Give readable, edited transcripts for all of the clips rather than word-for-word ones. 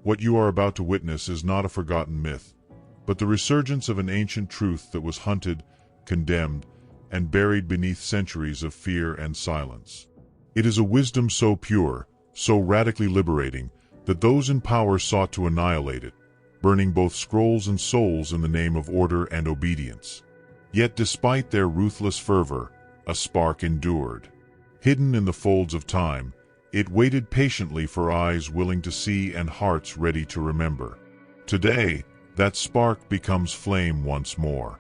What you are about to witness is not a forgotten myth, but the resurgence of an ancient truth that was hunted, condemned, and buried beneath centuries of fear and silence. It is a wisdom so pure, so radically liberating, that those in power sought to annihilate it, burning both scrolls and souls in the name of order and obedience. Yet despite their ruthless fervor, a spark endured. Hidden in the folds of time, it waited patiently for eyes willing to see and hearts ready to remember. Today, that spark becomes flame once more.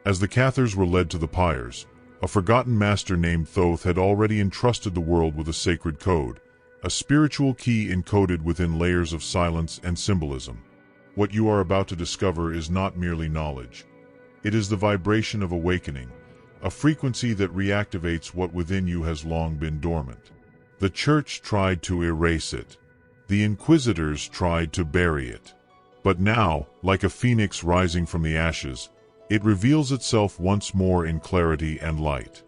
As the Cathars were led to the pyres, a forgotten master named Thoth had already entrusted the world with a sacred code, a spiritual key encoded within layers of silence and symbolism. What you are about to discover is not merely knowledge. It is the vibration of awakening, a frequency that reactivates what within you has long been dormant. The Church tried to erase it. The Inquisitors tried to bury it. But now, like a phoenix rising from the ashes, it reveals itself once more in clarity and light.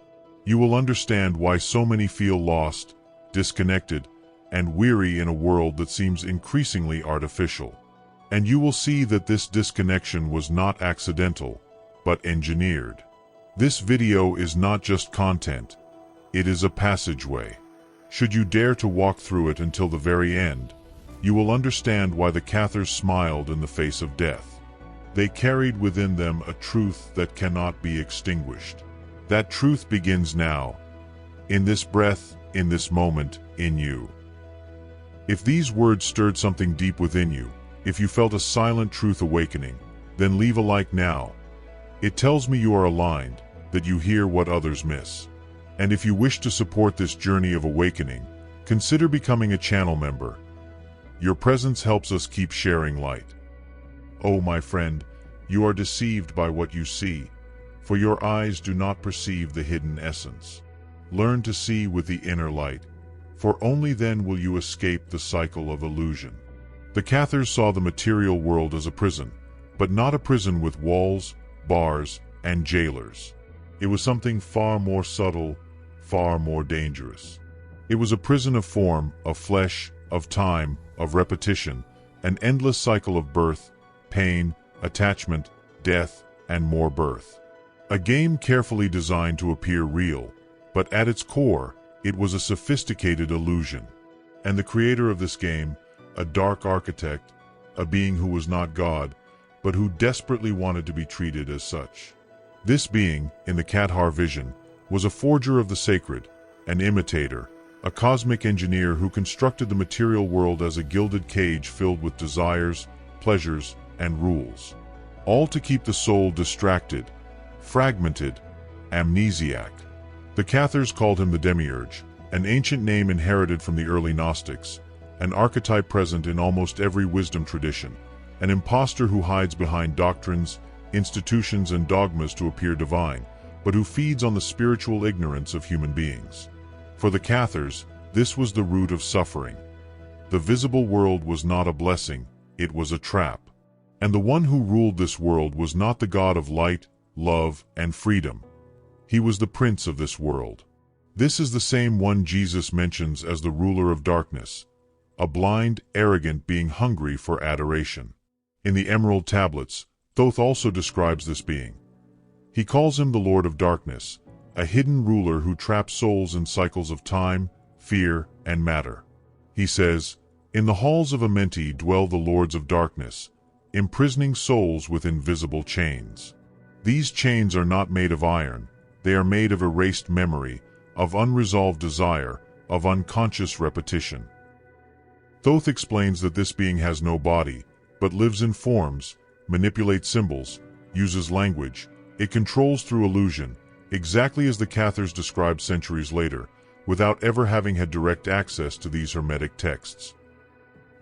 You will understand why so many feel lost, disconnected, and weary in a world that seems increasingly artificial. And you will see that this disconnection was not accidental, but engineered. This video is not just content, it is a passageway. Should you dare to walk through it until the very end, you will understand why the Cathars smiled in the face of death. They carried within them a truth that cannot be extinguished. That truth begins now, in this breath, in this moment, in you. If these words stirred something deep within you, if you felt a silent truth awakening, then leave a like now. It tells me you are aligned, that you hear what others miss. And if you wish to support this journey of awakening, consider becoming a channel member. Your presence helps us keep sharing light. Oh, my friend, you are deceived by what you see, for your eyes do not perceive the hidden essence. Learn to see with the inner light, for only then will you escape the cycle of illusion. The Cathars saw the material world as a prison, but not a prison with walls, bars, and jailers. It was something far more subtle, far more dangerous. It was a prison of form, of flesh, of time, of repetition, an endless cycle of birth, pain, attachment, death, and more birth. A game carefully designed to appear real, but at its core, it was a sophisticated illusion. And the creator of this game, a dark architect, a being who was not God, but who desperately wanted to be treated as such. This being, in the Cathar vision, was a forger of the sacred, an imitator, a cosmic engineer who constructed the material world as a gilded cage filled with desires, pleasures, and rules. All to keep the soul distracted, fragmented, amnesiac. The Cathars called him the demiurge, an ancient name inherited from the early Gnostics, an archetype present in almost every wisdom tradition, an impostor who hides behind doctrines, institutions, and dogmas to appear divine, but who feeds on the spiritual ignorance of human beings. For the Cathars, this was the root of suffering. The visible world was not a blessing, it was a trap. And the one who ruled this world was not the God of light, love, and freedom. He was the prince of this world. This is the same one Jesus mentions as the ruler of darkness, a blind, arrogant being hungry for adoration. In the Emerald Tablets, Thoth also describes this being. He calls him the Lord of Darkness, a hidden ruler who traps souls in cycles of time, fear, and matter. He says, "In the halls of Amenti dwell the lords of darkness, imprisoning souls with invisible chains. These chains are not made of iron, they are made of erased memory, of unresolved desire, of unconscious repetition." Thoth explains that this being has no body, but lives in forms, manipulates symbols, uses language, it controls through illusion, exactly as the Cathars described centuries later, without ever having had direct access to these hermetic texts.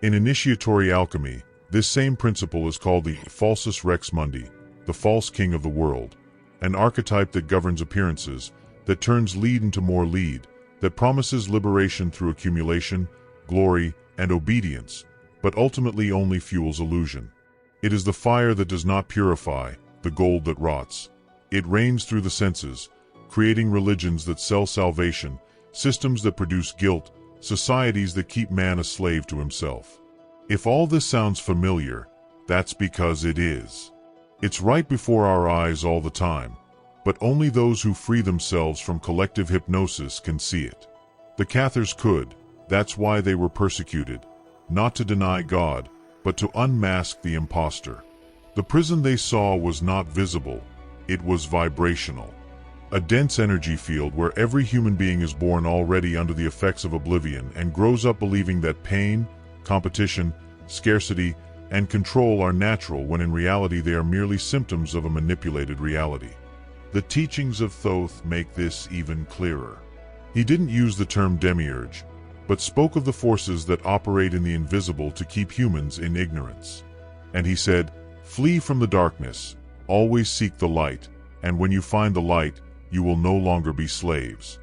In initiatory alchemy, this same principle is called the falsus rex mundi, the false king of the world, an archetype that governs appearances, that turns lead into more lead, that promises liberation through accumulation, glory, and obedience, but ultimately only fuels illusion. It is the fire that does not purify, the gold that rots. It rains through the senses, creating religions that sell salvation, systems that produce guilt, societies that keep man a slave to himself. If all this sounds familiar, that's because it is. It's right before our eyes all the time, but only those who free themselves from collective hypnosis can see it. The Cathars could, that's why they were persecuted, not to deny God, but to unmask the impostor. The prison they saw was not visible, it was vibrational. A dense energy field where every human being is born already under the effects of oblivion and grows up believing that pain, competition, scarcity, and control are natural when in reality they are merely symptoms of a manipulated reality. The teachings of Thoth make this even clearer. He didn't use the term demiurge, but spoke of the forces that operate in the invisible to keep humans in ignorance. And he said, "Flee from the darkness, always seek the light, and when you find the light, you will no longer be slaves."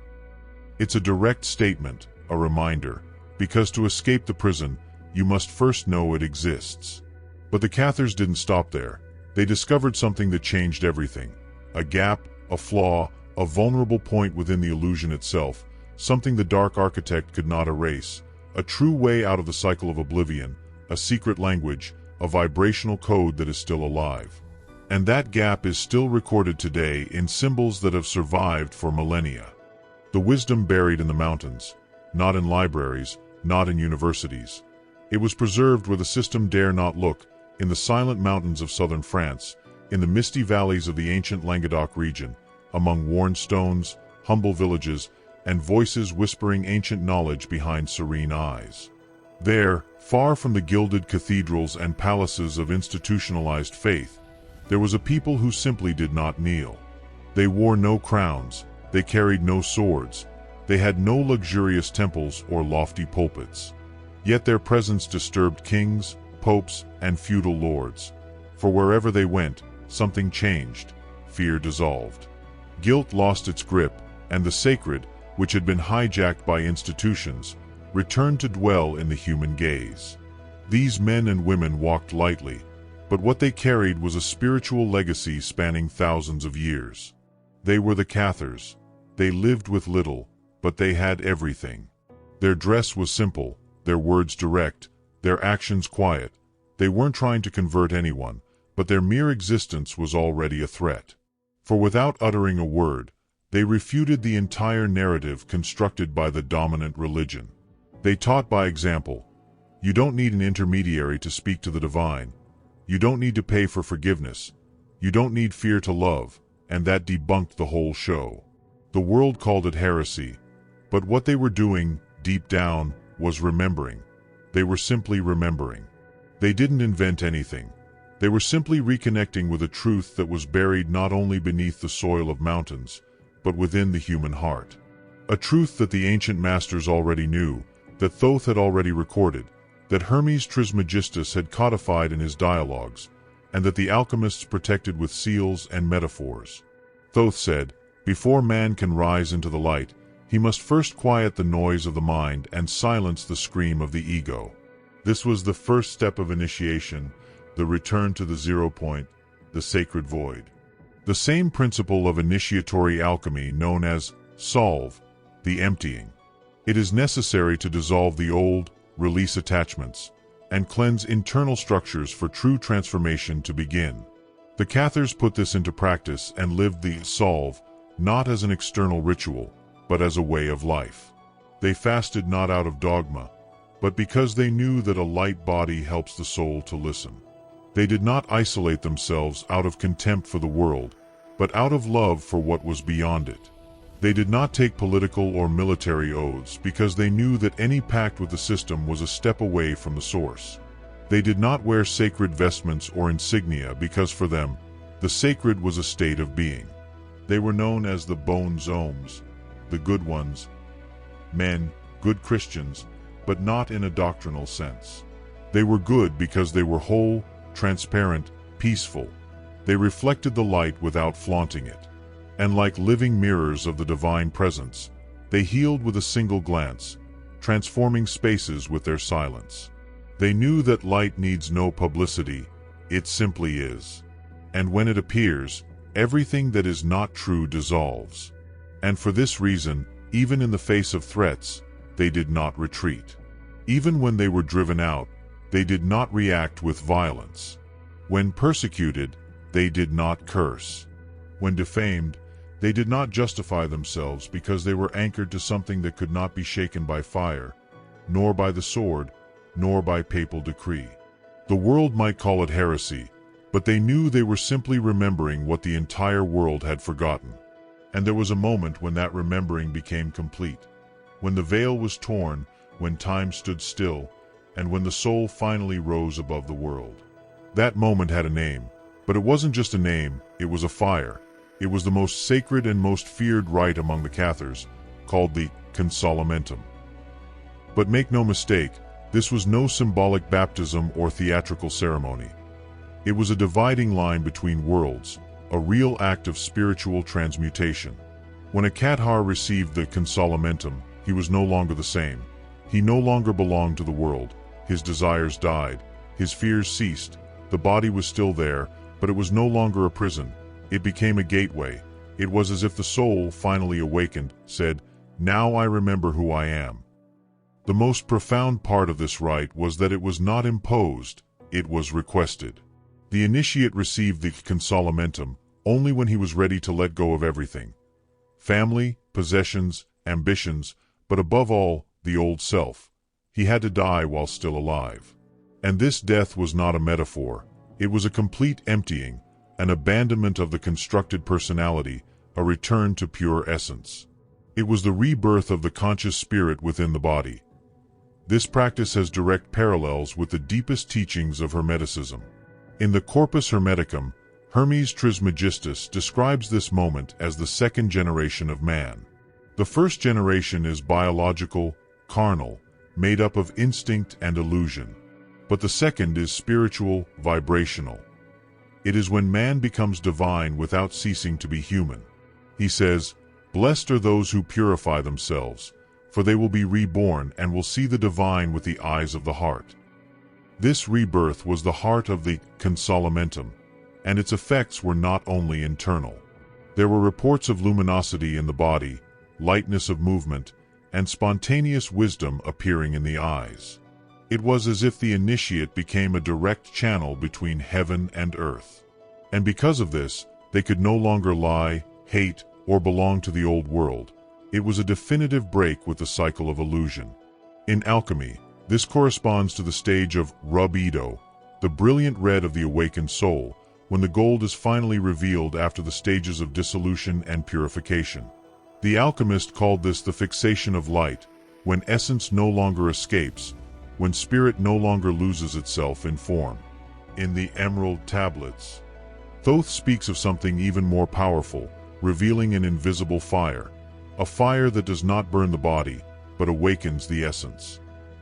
It's a direct statement, a reminder, because to escape the prison, you must first know it exists. But the Cathars didn't stop there. They discovered something that changed everything. A gap, a flaw, a vulnerable point within the illusion itself, something the dark architect could not erase, a true way out of the cycle of oblivion, a secret language, a vibrational code that is still alive. And that gap is still recorded today in symbols that have survived for millennia. The wisdom buried in the mountains, not in libraries, not in universities. It was preserved where the system dare not look, in the silent mountains of southern France, in the misty valleys of the ancient Languedoc region, among worn stones, humble villages, and voices whispering ancient knowledge behind serene eyes. There, far from the gilded cathedrals and palaces of institutionalized faith, there was a people who simply did not kneel. They wore no crowns, they carried no swords, they had no luxurious temples or lofty pulpits. Yet their presence disturbed kings, popes, and feudal lords. For wherever they went, something changed, fear dissolved. Guilt lost its grip, and the sacred, which had been hijacked by institutions, returned to dwell in the human gaze. These men and women walked lightly, but what they carried was a spiritual legacy spanning thousands of years. They were the Cathars. They lived with little, but they had everything. Their dress was simple, their words direct, their actions quiet. They weren't trying to convert anyone, but their mere existence was already a threat. For without uttering a word, they refuted the entire narrative constructed by the dominant religion. They taught by example. You don't need an intermediary to speak to the divine. You don't need to pay for forgiveness. You don't need fear to love, and that debunked the whole show. The world called it heresy, but what they were doing, deep down, was remembering. They were simply remembering. They didn't invent anything. They were simply reconnecting with a truth that was buried not only beneath the soil of mountains, but within the human heart. A truth that the ancient masters already knew, that Thoth had already recorded, that Hermes Trismegistus had codified in his dialogues, and that the alchemists protected with seals and metaphors. Thoth said, before man can rise into the light, he must first quiet the noise of the mind and silence the scream of the ego. This was the first step of initiation, the return to the 0 point, the sacred void. The same principle of initiatory alchemy known as solve, the emptying. It is necessary to dissolve the old, release attachments, and cleanse internal structures for true transformation to begin. The Cathars put this into practice and lived the solve not as an external ritual, but as a way of life. They fasted not out of dogma, but because they knew that a light body helps the soul to listen. They did not isolate themselves out of contempt for the world, but out of love for what was beyond it. They did not take political or military oaths because they knew that any pact with the system was a step away from the source. They did not wear sacred vestments or insignia because for them, the sacred was a state of being. They were known as the Bone Zomes, the good ones, men, good Christians, but not in a doctrinal sense. They were good because they were whole, transparent, peaceful. They reflected the light without flaunting it. And like living mirrors of the divine presence, they healed with a single glance, transforming spaces with their silence. They knew that light needs no publicity, it simply is. And when it appears, everything that is not true dissolves. And for this reason, even in the face of threats, they did not retreat. Even when they were driven out, they did not react with violence. When persecuted, they did not curse. When defamed, they did not justify themselves because they were anchored to something that could not be shaken by fire, nor by the sword, nor by papal decree. The world might call it heresy, but they knew they were simply remembering what the entire world had forgotten. And there was a moment when that remembering became complete. When the veil was torn, when time stood still, and when the soul finally rose above the world. That moment had a name, but it wasn't just a name, it was a fire. It was the most sacred and most feared rite among the Cathars, called the consolamentum. But make no mistake, this was no symbolic baptism or theatrical ceremony. It was a dividing line between worlds, a real act of spiritual transmutation. When a Cathar received the consolamentum, he was no longer the same. He no longer belonged to the world. His desires died. His fears ceased. The body was still there, but it was no longer a prison. It became a gateway. It was as if the soul, finally awakened, said, "Now I remember who I am." The most profound part of this rite was that it was not imposed, it was requested. The initiate received the consolamentum only when he was ready to let go of everything. Family, possessions, ambitions, but above all, the old self. He had to die while still alive. And this death was not a metaphor. It was a complete emptying, an abandonment of the constructed personality, a return to pure essence. It was the rebirth of the conscious spirit within the body. This practice has direct parallels with the deepest teachings of Hermeticism. In the Corpus Hermeticum, Hermes Trismegistus describes this moment as the second generation of man. The first generation is biological, carnal, made up of instinct and illusion. But the second is spiritual, vibrational. It is when man becomes divine without ceasing to be human. He says, "Blessed are those who purify themselves, for they will be reborn and will see the divine with the eyes of the heart." This rebirth was the heart of the consolamentum, and its effects were not only internal. There were reports of luminosity in the body, lightness of movement, and spontaneous wisdom appearing in the eyes. It was as if the initiate became a direct channel between heaven and earth. And because of this, they could no longer lie, hate, or belong to the old world. It was a definitive break with the cycle of illusion. In alchemy, this corresponds to the stage of rubedo, the brilliant red of the awakened soul, when the gold is finally revealed after the stages of dissolution and purification. The alchemist called this the fixation of light, when essence no longer escapes, when spirit no longer loses itself in form. In the Emerald Tablets, Thoth speaks of something even more powerful, revealing an invisible fire, a fire that does not burn the body, but awakens the essence.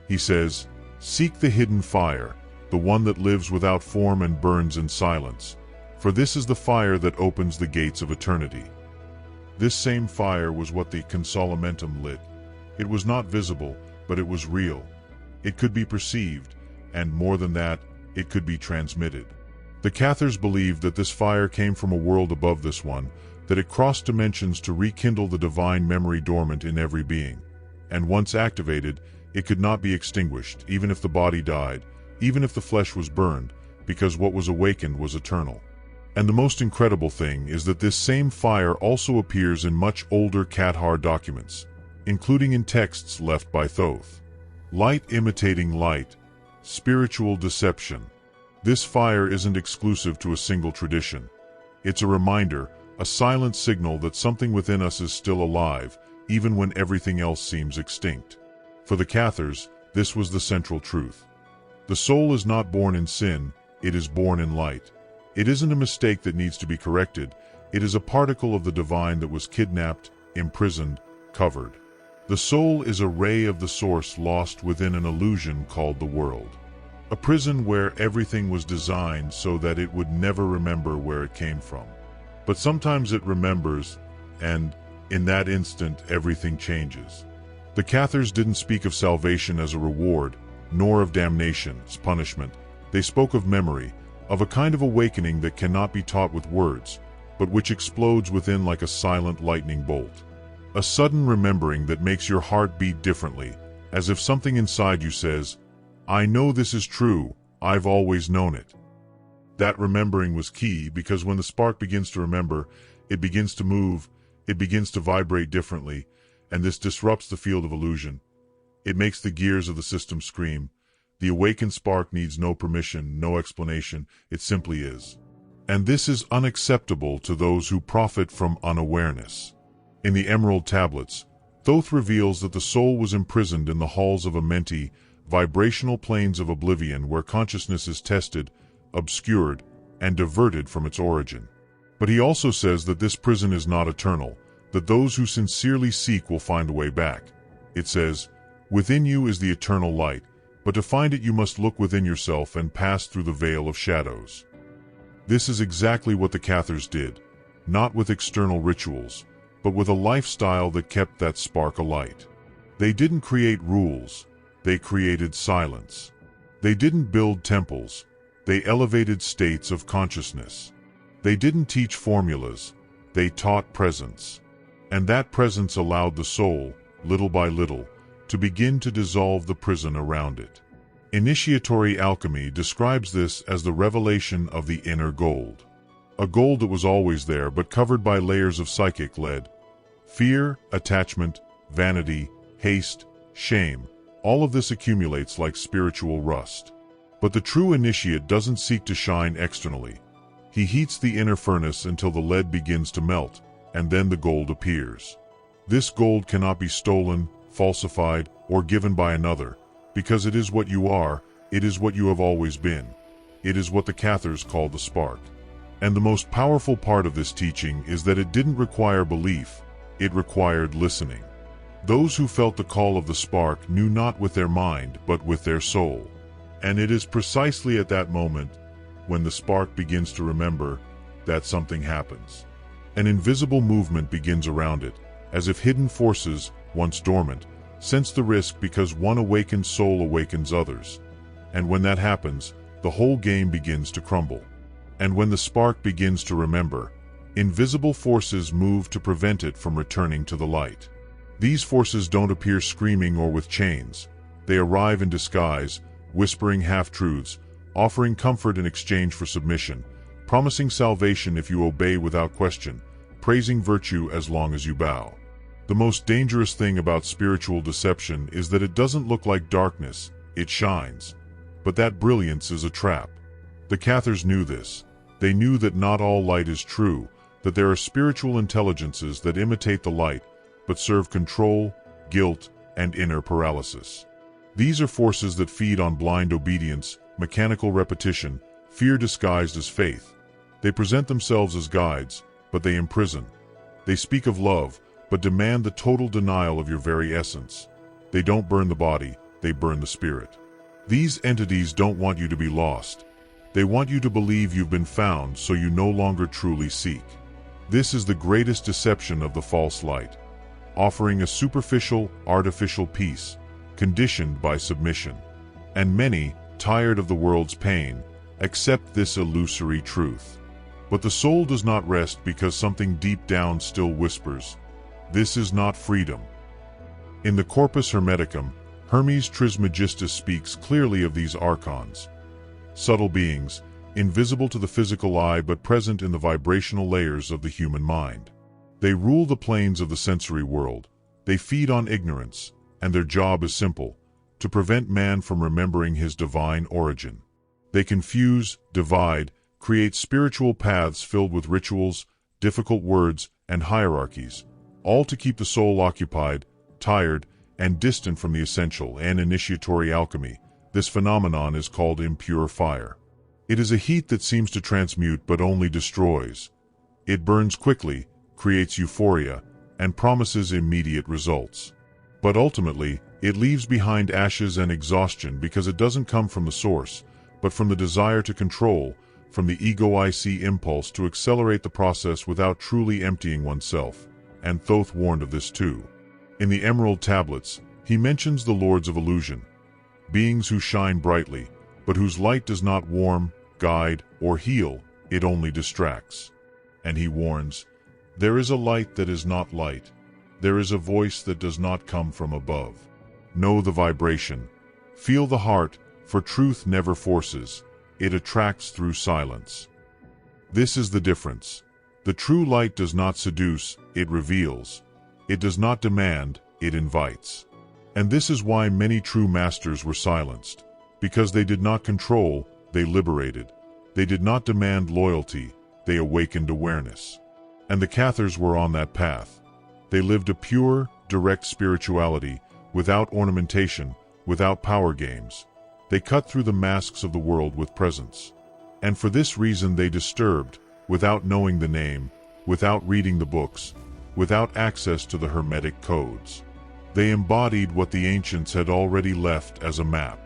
He says, "Seek the hidden fire, the one that lives without form and burns in silence, for this is the fire that opens the gates of eternity." This same fire was what the consolamentum lit. It was not visible, but it was real. It could be perceived, and more than that, it could be transmitted. The Cathars believed that this fire came from a world above this one, that it crossed dimensions to rekindle the divine memory dormant in every being. And once activated, it could not be extinguished, even if the body died, even if the flesh was burned, because what was awakened was eternal. And the most incredible thing is that this same fire also appears in much older Cathar documents, including in texts left by Thoth. Light imitating light, spiritual deception. This fire isn't exclusive to a single tradition. It's a reminder, a silent signal that something within us is still alive, even when everything else seems extinct. For the Cathars, this was the central truth. The soul is not born in sin, it is born in light. It isn't a mistake that needs to be corrected, it is a particle of the divine that was kidnapped, imprisoned, covered. The soul is a ray of the source lost within an illusion called the world. A prison where everything was designed so that it would never remember where it came from. But sometimes it remembers, and in that instant everything changes. The Cathars didn't speak of salvation as a reward, nor of damnation as punishment. They spoke of memory, of a kind of awakening that cannot be taught with words, but which explodes within like a silent lightning bolt. A sudden remembering that makes your heart beat differently, as if something inside you says, I know this is true, I've always known it. That remembering was key, because when the spark begins to remember, it begins to move, it begins to vibrate differently, and this disrupts the field of illusion. It makes the gears of the system scream. The awakened spark needs no permission, no explanation, it simply is. And this is unacceptable to those who profit from unawareness. In the Emerald Tablets, Thoth reveals that the soul was imprisoned in the halls of Amenti, vibrational planes of oblivion where consciousness is tested, obscured, and diverted from its origin. But he also says that this prison is not eternal, that those who sincerely seek will find a way back. It says, "Within you is the eternal light, but to find it you must look within yourself and pass through the veil of shadows." This is exactly what the Cathars did, not with external rituals, but with a lifestyle that kept that spark alight. They didn't create rules, they created silence. They didn't build temples, they elevated states of consciousness. They didn't teach formulas, they taught presence. And that presence allowed the soul, little by little, to begin to dissolve the prison around it. Initiatory alchemy describes this as the revelation of the inner gold. A gold that was always there but covered by layers of psychic lead. Fear, attachment, vanity, haste, shame, all of this accumulates like spiritual rust. But the true initiate doesn't seek to shine externally. He heats the inner furnace until the lead begins to melt, and then the gold appears. This gold cannot be stolen, falsified, or given by another, because it is what you are, it is what you have always been. It is what the Cathars call the spark. And the most powerful part of this teaching is that it didn't require belief, it required listening. Those who felt the call of the spark knew not with their mind, but with their soul. And it is precisely at that moment, when the spark begins to remember, that something happens. An invisible movement begins around it, as if hidden forces, once dormant, sense the risk because one awakened soul awakens others. And when that happens, the whole game begins to crumble. And when the spark begins to remember, invisible forces move to prevent it from returning to the light. These forces don't appear screaming or with chains. They arrive in disguise, whispering half-truths, offering comfort in exchange for submission, promising salvation if you obey without question, praising virtue as long as you bow. The most dangerous thing about spiritual deception is that it doesn't look like darkness, it shines. But that brilliance is a trap. The Cathars knew this. They knew that not all light is true, that there are spiritual intelligences that imitate the light, but serve control, guilt, and inner paralysis. These are forces that feed on blind obedience, mechanical repetition, fear disguised as faith. They present themselves as guides, but they imprison. They speak of love, but demand the total denial of your very essence. They don't burn the body, they burn the spirit. These entities don't want you to be lost. They want you to believe you've been found so you no longer truly seek. This is the greatest deception of the false light, offering a superficial, artificial peace, conditioned by submission. And many, tired of the world's pain, accept this illusory truth. But the soul does not rest because something deep down still whispers, "This is not freedom." In the Corpus Hermeticum, Hermes Trismegistus speaks clearly of these archons. Subtle beings, invisible to the physical eye but present in the vibrational layers of the human mind. They rule the planes of the sensory world. They feed on ignorance, and their job is simple, to prevent man from remembering his divine origin. They confuse, divide, create spiritual paths filled with rituals, difficult words, and hierarchies, all to keep the soul occupied, tired, and distant from the essential. And initiatory alchemy, this phenomenon is called impure fire. It is a heat that seems to transmute but only destroys. It burns quickly, creates euphoria, and promises immediate results. But ultimately, it leaves behind ashes and exhaustion because it doesn't come from the source, but from the desire to control, from the ego-I-C impulse to accelerate the process without truly emptying oneself. And Thoth warned of this too. In the Emerald Tablets, he mentions the Lords of Illusion, beings who shine brightly, but whose light does not warm, guide, or heal, it only distracts. And he warns, "There is a light that is not light. There is a voice that does not come from above. Know the vibration. Feel the heart, for truth never forces, it attracts through silence. This is the difference. The true light does not seduce, it reveals. It does not demand, it invites. And this is why many true masters were silenced. Because they did not control, they liberated. They did not demand loyalty, they awakened awareness. And the Cathars were on that path. They lived a pure, direct spirituality, without ornamentation, without power games. They cut through the masks of the world with presence. And for this reason they disturbed, without knowing the name, without reading the books, without access to the hermetic codes. They embodied what the ancients had already left as a map.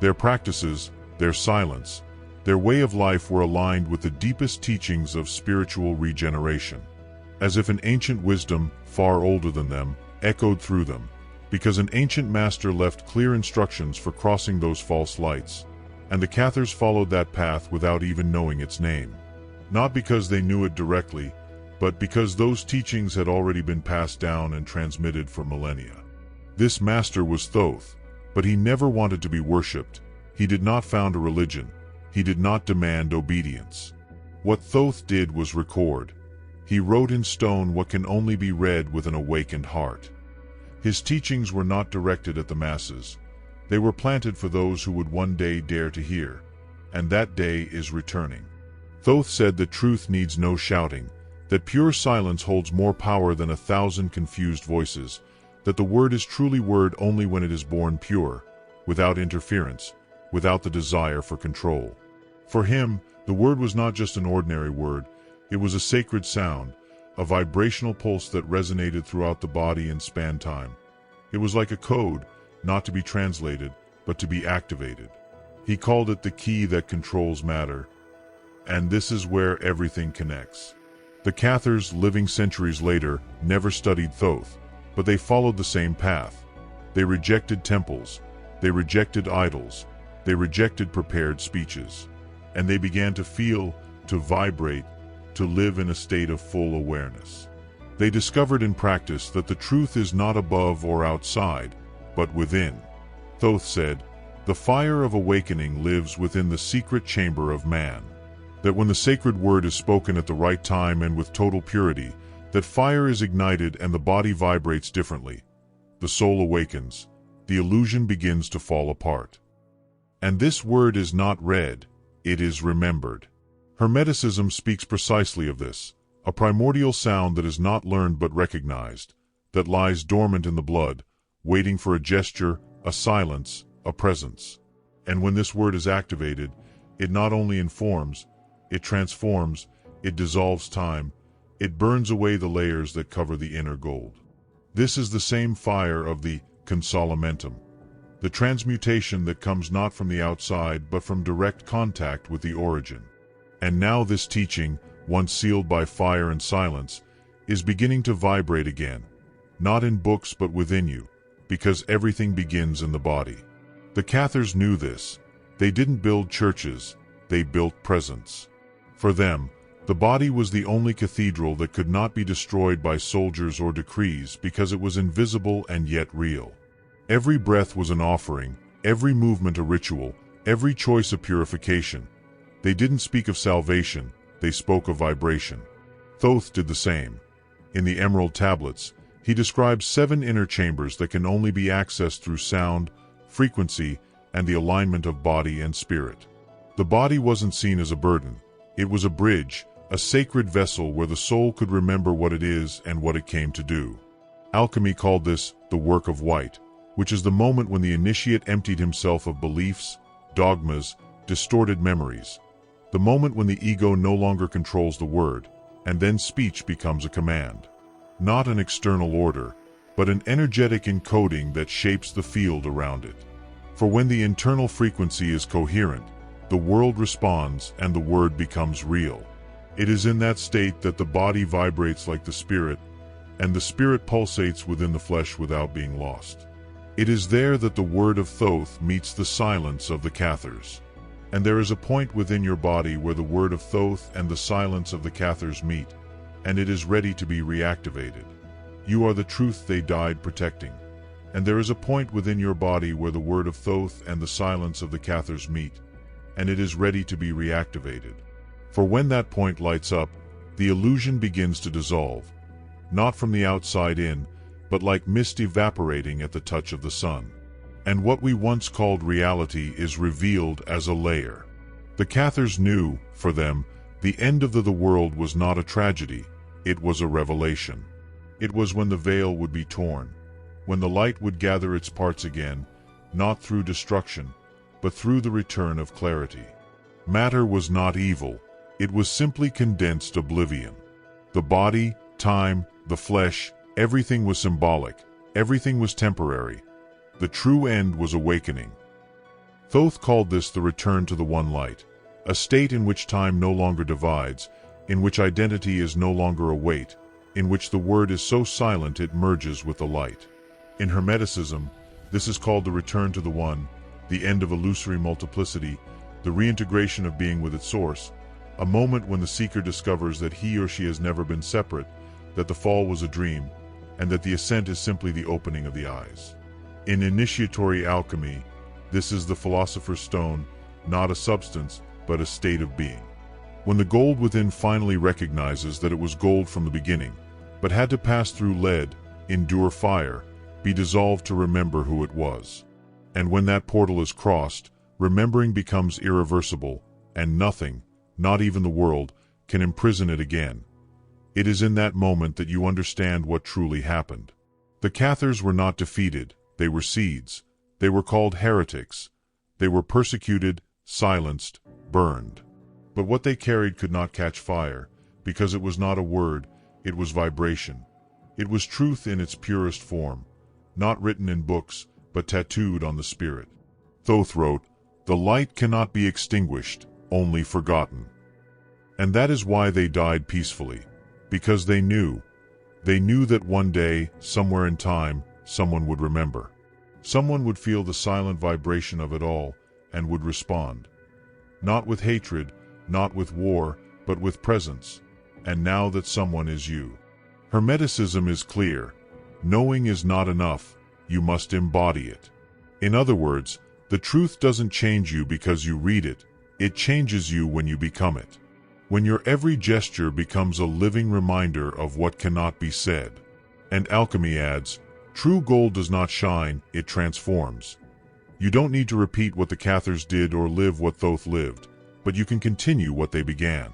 Their practices, their silence, their way of life were aligned with the deepest teachings of spiritual regeneration. As if an ancient wisdom, far older than them, echoed through them, because an ancient master left clear instructions for crossing those false lights, and the Cathars followed that path without even knowing its name. Not because they knew it directly, but because those teachings had already been passed down and transmitted for millennia. This master was Thoth, but he never wanted to be worshipped. He did not found a religion. He did not demand obedience. What Thoth did was record. He wrote in stone what can only be read with an awakened heart. His teachings were not directed at the masses. They were planted for those who would one day dare to hear, and that day is returning. Thoth said that truth needs no shouting, that pure silence holds more power than 1,000 confused voices, that the word is truly word only when it is born pure, without interference, without the desire for control. For him, the word was not just an ordinary word, it was a sacred sound, a vibrational pulse that resonated throughout the body and spanned time. It was like a code, not to be translated, but to be activated. He called it the key that controls matter, and this is where everything connects. The Cathars, living centuries later, never studied Thoth, but they followed the same path. They rejected temples, they rejected idols, they rejected prepared speeches, and they began to feel, to vibrate, to live in a state of full awareness. They discovered in practice that the truth is not above or outside, but within. Thoth said, "The fire of awakening lives within the secret chamber of man." That when the sacred word is spoken at the right time and with total purity, that fire is ignited and the body vibrates differently. The soul awakens. The illusion begins to fall apart. And this word is not read, it is remembered. Hermeticism speaks precisely of this, a primordial sound that is not learned but recognized, that lies dormant in the blood, waiting for a gesture, a silence, a presence. And when this word is activated, it not only informs, it transforms, it dissolves time, it burns away the layers that cover the inner gold. This is the same fire of the consolamentum, the transmutation that comes not from the outside but from direct contact with the origin. And now this teaching, once sealed by fire and silence, is beginning to vibrate again, not in books but within you, because everything begins in the body. The Cathars knew this. They didn't build churches, they built presence. For them, the body was the only cathedral that could not be destroyed by soldiers or decrees because it was invisible and yet real. Every breath was an offering, every movement a ritual, every choice a purification. They didn't speak of salvation, they spoke of vibration. Thoth did the same. In the Emerald Tablets, he describes 7 inner chambers that can only be accessed through sound, frequency, and the alignment of body and spirit. The body wasn't seen as a burden. It was a bridge, a sacred vessel where the soul could remember what it is and what it came to do. Alchemy called this the work of white, which is the moment when the initiate emptied himself of beliefs, dogmas, distorted memories. The moment when the ego no longer controls the word, and then speech becomes a command. Not an external order, but an energetic encoding that shapes the field around it. For when the internal frequency is coherent, the world responds and the word becomes real. It is in that state that the body vibrates like the spirit, and the spirit pulsates within the flesh without being lost. It is there that the word of Thoth meets the silence of the Cathars. And there is a point within your body where the word of Thoth and the silence of the Cathars meet, and it is ready to be reactivated. You are the truth they died protecting. And there is a point within your body where the word of Thoth and the silence of the Cathars meet, and it is ready to be reactivated. For when that point lights up, the illusion begins to dissolve, not from the outside in, but like mist evaporating at the touch of the sun. And what we once called reality is revealed as a layer. The Cathars knew, for them, the end of the world was not a tragedy, it was a revelation. It was when the veil would be torn, when the light would gather its parts again, not through destruction, but through the return of clarity. Matter was not evil, it was simply condensed oblivion. The body, time, the flesh, everything was symbolic, everything was temporary. The true end was awakening. Thoth called this the return to the one light, a state in which time no longer divides, in which identity is no longer a weight, in which the word is so silent it merges with the light. In Hermeticism, this is called the return to the one, the end of illusory multiplicity, the reintegration of being with its source, a moment when the seeker discovers that he or she has never been separate, that the fall was a dream, and that the ascent is simply the opening of the eyes. In initiatory alchemy, this is the philosopher's stone, not a substance, but a state of being. When the gold within finally recognizes that it was gold from the beginning, but had to pass through lead, endure fire, be dissolved to remember who it was. And when that portal is crossed, remembering becomes irreversible, and nothing, not even the world, can imprison it again. It is in that moment that you understand what truly happened. The Cathars were not defeated, they were seeds. They were called heretics. They were persecuted, silenced, burned. But what they carried could not catch fire, because it was not a word, it was vibration. It was truth in its purest form, not written in books, but tattooed on the spirit. Thoth wrote, "The light cannot be extinguished, only forgotten." And that is why they died peacefully, because they knew that one day, somewhere in time, someone would remember. Someone would feel the silent vibration of it all, and would respond. Not with hatred, not with war, but with presence. And now that someone is you. Hermeticism is clear. Knowing is not enough, you must embody it. In other words, the truth doesn't change you because you read it, it changes you when you become it. When your every gesture becomes a living reminder of what cannot be said. And alchemy adds, true gold does not shine, it transforms. You don't need to repeat what the Cathars did or live what Thoth lived, but you can continue what they began.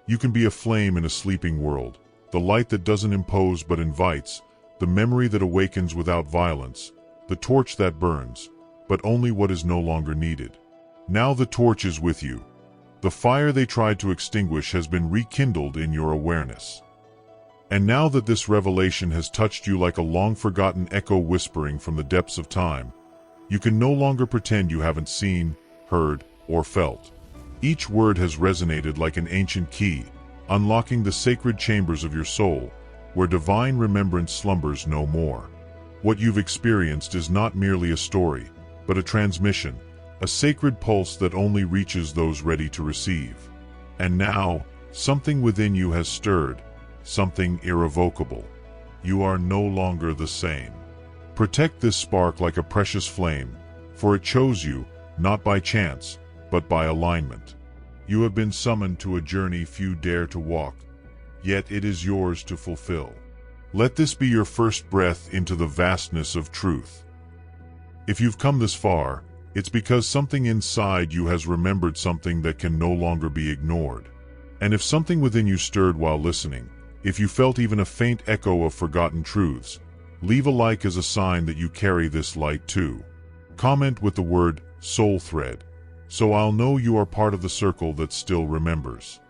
You can be a flame in a sleeping world, the light that doesn't impose but invites, the memory that awakens without violence, the torch that burns, but only what is no longer needed. Now the torch is with you. The fire they tried to extinguish has been rekindled in your awareness. And now that this revelation has touched you like a long-forgotten echo whispering from the depths of time, you can no longer pretend you haven't seen, heard, or felt. Each word has resonated like an ancient key, unlocking the sacred chambers of your soul, where divine remembrance slumbers no more. What you've experienced is not merely a story, but a transmission, a sacred pulse that only reaches those ready to receive. And now, something within you has stirred, something irrevocable. You are no longer the same. Protect this spark like a precious flame, for it chose you, not by chance, but by alignment. You have been summoned to a journey few dare to walk, yet it is yours to fulfill. Let this be your first breath into the vastness of truth. If you've come this far, it's because something inside you has remembered something that can no longer be ignored. And if something within you stirred while listening, if you felt even a faint echo of forgotten truths, leave a like as a sign that you carry this light too. Comment with the word soul thread, so I'll know you are part of the circle that still remembers.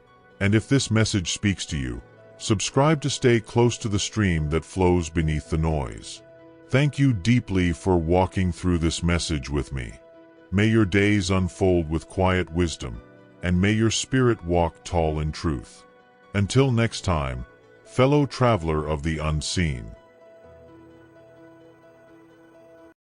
And if this message speaks to you, subscribe to stay close to the stream that flows beneath the noise. Thank you deeply for walking through this message with me. May your days unfold with quiet wisdom, and may your spirit walk tall in truth. Until next time, fellow traveler of the unseen.